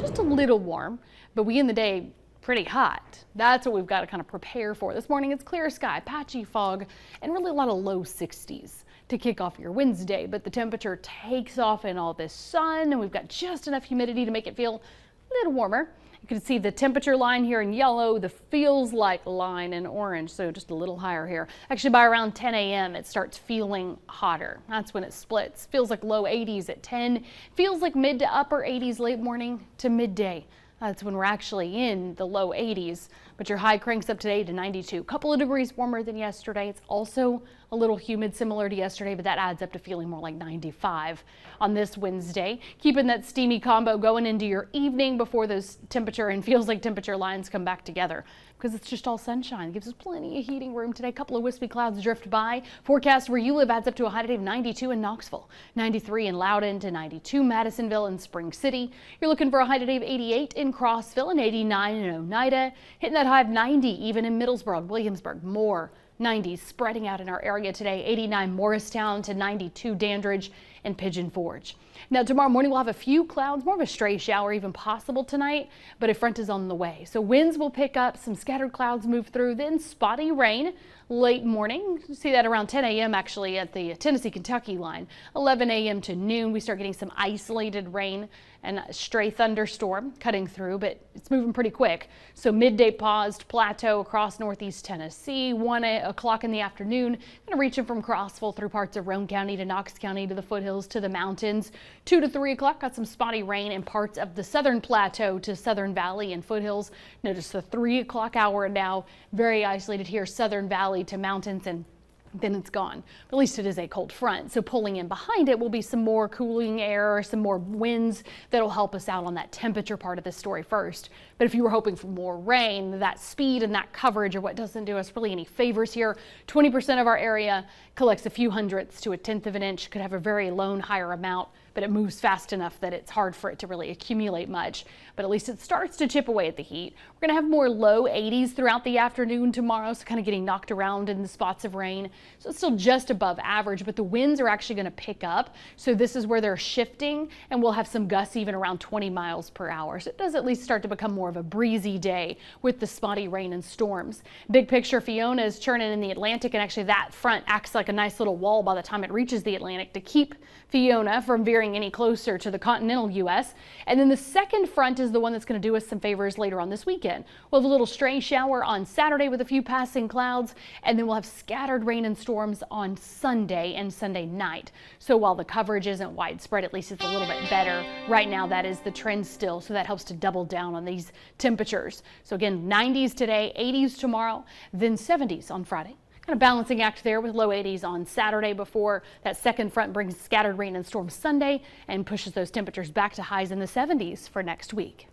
just a little warm, but we end the day pretty hot. That's what we've got to kind of prepare for. This morning it's clear sky, patchy fog, and really a lot of low 60s to kick off your Wednesday. But the temperature takes off in all this sun, and we've got just enough humidity to make it feel a little warmer. You can see the temperature line here in yellow, the feels like line in orange, so just a little higher here. Actually, by around 10 a.m. it starts feeling hotter. That's when it splits. Feels like low 80s at 10. Feels like mid to upper 80s late morning to midday. That's when we're actually in the low 80s, but your high cranks up today to 92. A couple of degrees warmer than yesterday. It's also a little humid, similar to yesterday, but that adds up to feeling more like 95 on this Wednesday. Keeping that steamy combo going into your evening before those temperature and feels like temperature lines come back together, because it's just all sunshine. It gives us plenty of heating room today. A couple of wispy clouds drift by. Forecast where you live adds up to a high today of 92 in Knoxville, 93 in Loudon, to 92 Madisonville and Spring City. You're looking for a high today of 88 in Crossville and 89 in Oneida. Hitting that high of 90 even in Middlesbrough, Williamsburg. More 90s spreading out in our area today. 89 Morristown to 92 Dandridge and Pigeon Forge. Now tomorrow morning we'll have a few clouds, more of a stray shower even possible tonight, but a front is on the way. So winds will pick up, some scattered clouds move through, then spotty rain late morning. You see that around 10 a.m. actually at the Tennessee-Kentucky line. 11 a.m. to noon we start getting some isolated rain and a stray thunderstorm cutting through, but it's moving pretty quick. So midday paused plateau across northeast Tennessee. 1 o'clock in the afternoon, kind of reaching from Crossville through parts of Roane County to Knox County to the foothills to the mountains. 2 to 3 o'clock got some spotty rain in parts of the southern plateau to Southern Valley and foothills. Notice the 3 o'clock hour now, very isolated here, Southern Valley to mountains, and then it's gone. But at least it is a cold front, so pulling in behind it will be some more cooling air, some more winds that'll help us out on that temperature part of the story first. But if you were hoping for more rain, that speed and that coverage are what doesn't do us really any favors here. 20% of our area collects a few hundredths to a tenth of an inch, could have a very lone higher amount, but it moves fast enough that it's hard for it to really accumulate much. But at least it starts to chip away at the heat. We're going to have more low 80s throughout the afternoon tomorrow, so kind of getting knocked around in the spots of rain. So it's still just above average, but the winds are actually going to pick up. So this is where they're shifting, and we'll have some gusts even around 20 miles per hour. So it does at least start to become more of a breezy day with the spotty rain and storms. Big picture, Fiona is churning in the Atlantic, and actually that front acts like a nice little wall by the time it reaches the Atlantic to keep Fiona from veering any closer to the continental U.S. And then the second front is the one that's going to do us some favors later on this weekend. We'll have a little stray shower on Saturday with a few passing clouds, and then we'll have scattered rain and storms on Sunday and Sunday night. So while the coverage isn't widespread, at least it's a little bit better. Right now that is the trend still, so that helps to double down on these temperatures. So again, 90s today, 80s tomorrow, then 70s on Friday. Kind of balancing act there with low 80s on Saturday before that second front brings scattered rain and storms Sunday and pushes those temperatures back to highs in the 70s for next week.